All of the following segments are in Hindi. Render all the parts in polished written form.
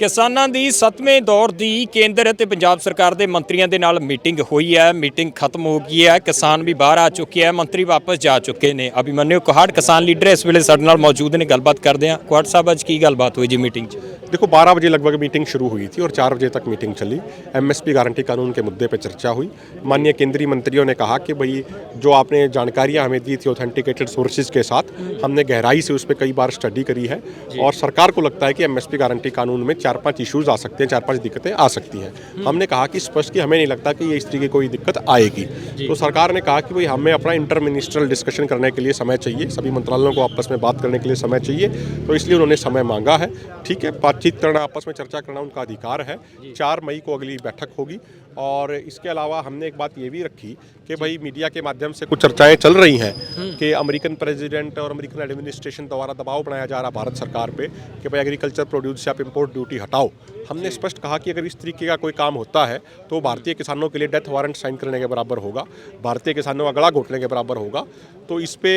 ਕਿਸਾਨਾਂ ਦੀ 7ਵੇਂ ਦੌਰ ਦੀ ਕੇਂਦਰ ਅਤੇ ਪੰਜਾਬ ਸਰਕਾਰ ਦੇ ਮੰਤਰੀਆਂ ਦੇ ਨਾਲ ਮੀਟਿੰਗ ਹੋਈ ਹੈ। ਮੀਟਿੰਗ ਖਤਮ ਹੋ ਗਈ ਹੈ। ਕਿਸਾਨ ਵੀ ਬਾਹਰ ਆ ਚੁੱਕੇ ਹੈ, ਮੰਤਰੀ ਵਾਪਸ ਜਾ ਚੁੱਕੇ ਨੇ। ਅਭਿਮਨਿਊ ਕੋਹਾੜ ਕਿਸਾਨ ਲੀਡਰ ਇਸ ਵੇਲੇ ਸਾਡੇ ਨਾਲ ਮੌਜੂਦ ਨੇ, ਗੱਲਬਾत ਕਰਦੇ हैं। कोहाड़ साहब आज की गलबात हुई जी मीटिंग देखो 12 बजे लगभग मीटिंग शुरू हुई थी और 4 बजे तक मीटिंग चली। एमएसपी गारंटी कानून के मुद्दे पर चर्चा हुई। माननीय केंद्रीय मंत्रियों ने कहा कि भाई जो आपने जानकारियां हमें दी थी ऑथेंटिकेटेड सोर्सेज के साथ, हमने गहराई से उस पर कई बार स्टडी करी है और सरकार को लगता है कि एमएसपी गारंटी कानून में 4-5 इशूज़ आ सकते हैं, 4-5 दिक्कतें आ सकती हैं। हमने कहा कि स्पष्ट कि हमें नहीं लगता कि ये इस तरीके की कोई दिक्कत आएगी। तो सरकार ने कहा कि भाई हमें अपना इंटर मिनिस्ट्रल डिस्कशन करने के लिए समय चाहिए, सभी मंत्रालयों को आपस में बात करने के लिए समय चाहिए, तो इसलिए उन्होंने समय मांगा है। ठीक है, बातचीत करना, आपस में चर्चा करना उनका अधिकार है। 4 मई को अगली बैठक होगी। और इसके अलावा हमने एक बात ये भी रखी कि भाई मीडिया के माध्यम से कुछ चर्चाएं चल रही हैं कि अमेरिकन प्रेसिडेंट और अमेरिकन एडमिनिस्ट्रेशन द्वारा दबाव बनाया जा रहा भारत सरकार पे कि भाई एग्रीकल्चर प्रोड्यूस से आप इंपोर्ट ड्यूटी हटाओ। हमने स्पष्ट कहा कि अगर इस तरीके का कोई काम होता है तो भारतीय किसानों के लिए डेथ वारंट साइन करने के बराबर होगा, भारतीय किसानों का गला घोटने के बराबर होगा। तो इस पर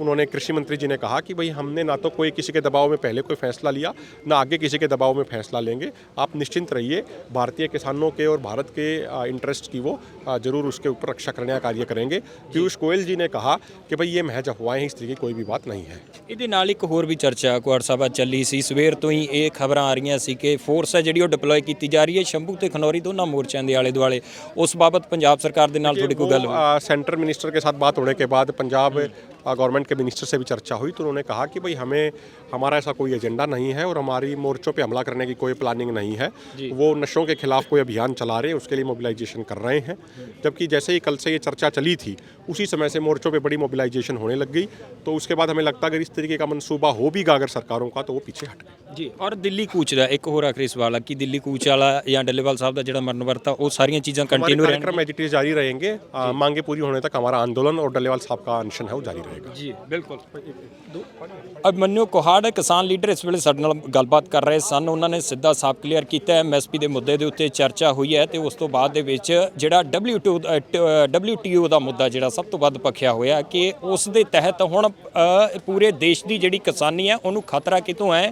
उन्होंने कृषि मंत्री जी ने कहा कि भाई हमने ना तो कोई किसी के दबाव में पहले कोई फैसला लिया, ना आगे किसी के दबाव में फैसला लेंगे। आप निश्चिंत रहिए, भारतीय किसानों के और भारत के इंटरेस्ट की वो जरूर उसके ऊपर रक्षा करने का कार्य करेंगे। पीयूष गोयल जी ने कहा कि भाई ये महज अफवाहें हैं, इस तरीके की कोई भी बात नहीं है। ਇਹਦੇ ਨਾਲ ਇੱਕ ਹੋਰ ਵੀ ਚਰਚਾ ਕੋਹਾੜ ਸਾਹਿਬ ਚੱਲੀ ਸੀ। ਸਵੇਰ ਤੋਂ ਹੀ ਇਹ ਖਬਰਾਂ ਆ ਰਹੀਆਂ ਸੀ ਕਿ ਫੋਰਸ ਹੈ ਜਿਹੜੀ ਉਹ ਡਿਪਲੋਏ ਕੀਤੀ ਜਾ ਰਹੀ ਹੈ ਸ਼ੰਭੂ ਤੇ ਖਨੌਰੀ ਦੋਨਾਂ ਮੋਰਚਿਆਂ ਦੇ ਆਲੇ ਦੁਆਲੇ। ਉਸ ਬਾਬਤ ਪੰਜਾਬ ਸਰਕਾਰ ਦੇ ਨਾਲ ਤੁਹਾਡੀ ਕੋਈ ਗੱਲ ਹੋਈ? सेंट्रल मिनिस्टर के साथ बात होने के बाद पंजाब गवर्नमेंट के मिनिस्टर से भी चर्चा हुई, तो उन्होंने कहा कि भाई हमारा ऐसा कोई एजेंडा नहीं है और हमारी मोर्चों पे हमला करने की कोई प्लानिंग नहीं है। वो नशों के खिलाफ कोई अभियान चला रहे हैं, उसके लिए मोबिलाइजेशन कर रहे हैं। जबकि जैसे ही कल से ये चर्चा चली थी उसी समय से मोर्चों पे बड़ी मोबिलाइजेशन होने लग गई। तो उसके बाद हमें लगता अगर इस तरीके का मनसूबा हो भी अगर सरकारों का तो वो पीछे हट गए ਜੀ। ਔਰ ਦਿੱਲੀ ਕੂਚ ਦਾ ਇੱਕ ਹੋਰ ਆਖਰੀ ਸਵਾਲ ਹੈ ਕਿ ਦਿੱਲੀ ਕੂਚ ਵਾਲਾ ਜਾਂ ਡੱਲੇਵਾਲ ਸਾਹਿਬ ਦਾ ਜਿਹੜਾ ਮਰਨ ਵਰਤ ਆ ਉਹ ਸਾਰੀਆਂ ਚੀਜ਼ਾਂ ਕੰਟੀਨਿਊ ਰਹਿਣਗੀਆਂ? कार्यक्रम एजिटेज जारी रहेंगे। मांगे पूरी होने तक हमारा आंदोलन और डल्लेवाल साहब का अनशन है वो जारी रहेगा। ਜੀ ਬਿਲਕੁਲ। ਅਭਿਮਨਿਊ ਕੋਹਾੜ ਕਿਸਾਨ ਲੀਡਰ ਇਸ ਵੇਲੇ ਸਾਡੇ ਨਾਲ ਗੱਲਬਾਤ ਕਰ ਰਹੇ ਸਨ। ਉਹਨਾਂ ਨੇ ਸਿੱਧਾ ਸਾਫ਼ ਕਲੀਅਰ ਕੀਤਾ ਐਮਐਸਪੀ ਦੇ ਮੁੱਦੇ ਦੇ ਉੱਤੇ ਚਰਚਾ ਹੋਈ ਹੈ ਤੇ ਉਸ ਤੋਂ ਬਾਅਦ ਦੇ ਵਿੱਚ ਜਿਹੜਾ WTO ਦਾ ਮੁੱਦਾ ਜਿਹੜਾ ਸਭ ਤੋਂ ਵੱਧ ਪੱਖਿਆ ਹੋਇਆ ਕਿ ਉਸ ਦੇ ਤਹਿਤ ਹੁਣ ਪੂਰੇ ਦੇਸ਼ ਦੀ ਜਿਹੜੀ ਕਿਸਾਨੀ ਹੈ ਉਹਨੂੰ ਖਤਰਾ ਕਿਤੋਂ ਹੈ?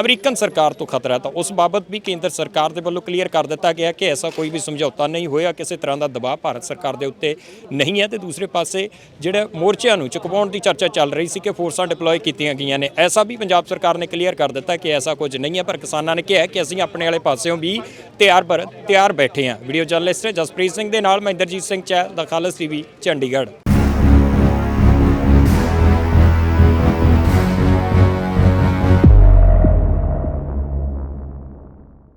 ਅਮਰੀਕਨ ਸਰਕਾਰ ਤੋਂ ਖਤਰਾ। ਤਾਂ ਉਸ ਬਾਬਤ ਵੀ ਕੇਂਦਰ ਸਰਕਾਰ ਦੇ ਵੱਲੋਂ ਕਲੀਅਰ ਕਰ ਦਿੱਤਾ ਗਿਆ ਕਿ ਐਸਾ ਕੋਈ ਵੀ ਸਮਝੌਤਾ ਨਹੀਂ ਹੋਇਆ, ਕਿਸੇ ਤਰ੍ਹਾਂ ਦਾ ਦਬਾਅ ਭਾਰਤ ਸਰਕਾਰ ਦੇ ਉੱਤੇ ਨਹੀਂ ਹੈ। ਤੇ ਦੂਸਰੇ ਪਾਸੇ ਜਿਹੜੇ ਮੋਰਚਿਆਂ ਨੂੰ ਚੁਕਵਾਉਣ ਦੀ ਚਰਚਾ ਚੱਲ ਰਹੀ ਸੀ ਕਿ ਫੋਰਸਾਂ ਡਿਪਲੋਏ ਕੀਤੀਆਂ ਗਈਆਂ ਨੇ, ਐਸਾ ਵੀ ਪੰਜਾਬ ਸਰਕਾਰ ਨੇ ਕਲੀਅਰ ਕਰ ਦਿੱਤਾ ਕਿ ਐਸਾ ਕੁਝ ਨਹੀਂ ਹੈ। ਪਰ ਕਿਸਾਨਾਂ ਨੇ ਕਿਹਾ ਕਿ ਅਸੀਂ ਆਪਣੇ ਵਾਲੇ ਪਾਸਿਓਂ ਵੀ ਤਿਆਰ ਬੈਠੇ ਹਾਂ। ਵੀਡੀਓ ਜਰਨਲਿਸਟ ਜਸਪ੍ਰੀਤ ਸਿੰਘ ਦੇ ਨਾਲ ਮੈਂ ਇੰਦਰਜੀਤ ਸਿੰਘ ਚਹਿਲ ਦਾ ਖਾਲਸ ਟੀਵੀ ਚੰਡੀਗੜ੍ਹ।